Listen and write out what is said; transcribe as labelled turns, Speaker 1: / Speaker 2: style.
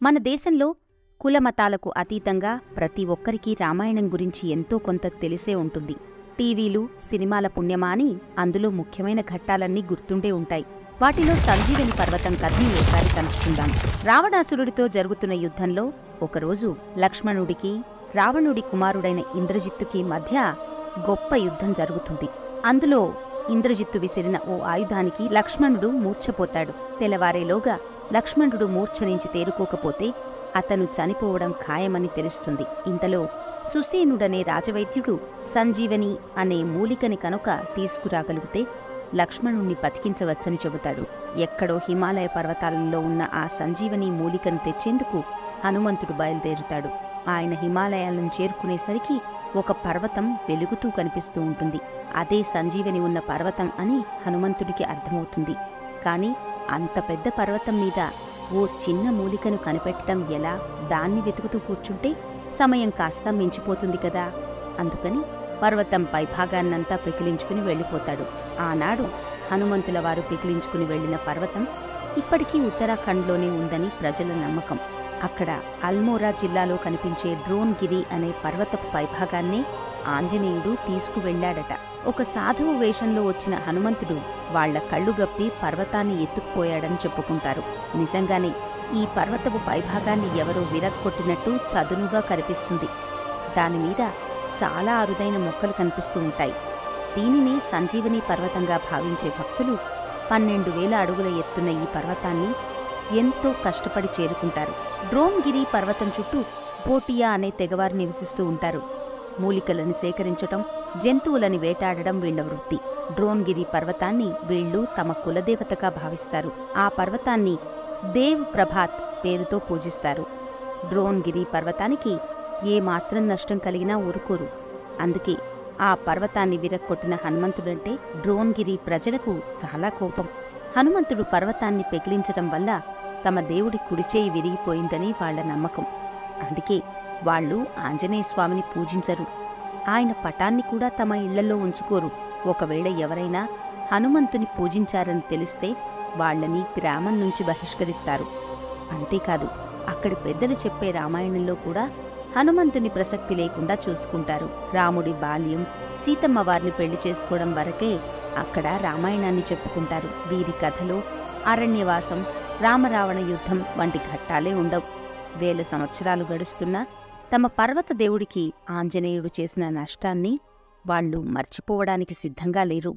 Speaker 1: మన దేశంలో కులమతాలకు అతీతంగా ప్రతి ఒక్కరికీ రామాయణం గురించి ఎంతో కొంత తెలిసే ఉంటుంది. టీవీలు, సినిమాల పుణ్యమా అని అందులో ముఖ్యమైన ఘట్టాలన్నీ గుర్తుండే ఉంటాయి. వాటిలో సంజీవని పర్వతం కథని ఓసారి కలుసుకుందాం. రావణాసురుడితో జరుగుతున్న యుద్ధంలో ఒకరోజు లక్ష్మణుడికి, రావణుడి కుమారుడైన ఇంద్రజిత్తుకి మధ్య గొప్ప యుద్ధం జరుగుతుంది. అందులో ఇంద్రజిత్తు విసిరిన ఓ ఆయుధానికి లక్ష్మణుడు మూర్ఛపోతాడు. తెల్లవారేలోగా లక్ష్మణుడు మూర్ఛ నుంచి తేరుకోకపోతే అతను చనిపోవడం ఖాయమని తెలుస్తుంది. ఇంతలో సుసేనుడనే రాజవైద్యుడు సంజీవని అనే మూలికని కనుక తీసుకురాగలిగితే లక్ష్మణుణ్ణి బతికించవచ్చని చెబుతాడు. ఎక్కడో హిమాలయ పర్వతాలలో ఉన్న ఆ సంజీవని మూలికను తెచ్చేందుకు హనుమంతుడు బయలుదేరుతాడు. ఆయన హిమాలయాలను చేరుకునేసరికి ఒక పర్వతం వెలుగుతూ కనిపిస్తూ ఉంటుంది. అదే సంజీవని ఉన్న పర్వతం అని హనుమంతుడికి అర్థమవుతుంది. కాని అంత పెద్ద పర్వతం మీద ఓ చిన్న మూలికను కనిపెట్టడం ఎలా? దాన్ని వెతుకుతూ కూర్చుంటే సమయం కాస్త మించిపోతుంది కదా. అందుకని పర్వతం పైభాగాన్నంతా పెకిలించుకుని వెళ్ళిపోతాడు. ఆనాడు హనుమంతుల వారు పెకిలించుకుని వెళ్లిన పర్వతం ఇప్పటికీ ఉత్తరాఖండ్లోనే ఉందని ప్రజల నమ్మకం. అక్కడ అల్మోరా జిల్లాలో కనిపించే డ్రోన్గిరి అనే పర్వతపు పైభాగాన్నే ఆంజనేయుడు తీసుకువెళ్లాడట. ఒక సాధువు వేషంలో వచ్చిన హనుమంతుడు వాళ్ల కళ్ళుగప్పి పర్వతాన్ని ఎత్తుకుపోయాడని చెప్పుకుంటారు. నిజంగానే ఈ పర్వతపు పైభాగాన్ని ఎవరో విరక్కొట్టినట్టు చదునుగా కనిపిస్తుంది. దానిమీద చాలా అరుదైన మొక్కలు కనిపిస్తూ ఉంటాయి. దీనిని సంజీవని పర్వతంగా భావించే భక్తులు 12,000 అడుగుల ఎత్తున్న ఈ పర్వతాన్ని ఎంతో కష్టపడి చేరుకుంటారు. డ్రోన్గిరి పర్వతం చుట్టూ బోటియా అనే తెగవారు నివసిస్తూ ఉంటారు. మూలికలను సేకరించటం, జంతువులని వేటాడడం వీళ్ల వృత్తి. డ్రోన్గిరి పర్వతాన్ని వీళ్లు తమ కులదేవతగా భావిస్తారు. ఆ పర్వతాన్ని దేవ్ ప్రభాత్ పేరుతో పూజిస్తారు. డ్రోన్గిరి పర్వతానికి ఏమాత్రం నష్టం కలిగినా ఊరుకోరు. అందుకే ఆ పర్వతాన్ని విరక్కొట్టిన హనుమంతుడంటే డ్రోన్గిరి ప్రజలకు చాలా కోపం. హనుమంతుడు పర్వతాన్ని పెకిలించటం వల్ల తమ దేవుడి కుడిచేయి విరిగిపోయిందని వాళ్ల నమ్మకం. అందుకే వాళ్లు ఆంజనేయస్వామిని పూజించరు. ఆయన పటాన్ని కూడా తమ ఇళ్లలో ఉంచుకోరు. ఒకవేళ ఎవరైనా హనుమంతుని పూజించారని తెలిస్తే వాళ్లని గ్రామం నుంచి బహిష్కరిస్తారు. అంతేకాదు, అక్కడి పెద్దలు చెప్పే రామాయణంలో కూడా హనుమంతుని ప్రసక్తి లేకుండా చూసుకుంటారు. రాముడి బాల్యం, సీతమ్మ వారిని పెళ్లి చేసుకోవడం వరకే అక్కడ రామాయణాన్ని చెప్పుకుంటారు. వీరి కథలో అరణ్యవాసం, రామరావణ యుద్ధం వంటి ఘట్టాలే ఉండవు. 1000 సంవత్సరాలు గడుస్తున్నా తమ పర్వత దేవుడికి ఆంజనేయుడు చేసిన నష్టాన్ని వాళ్లు మర్చిపోవడానికి సిద్ధంగా లేరు.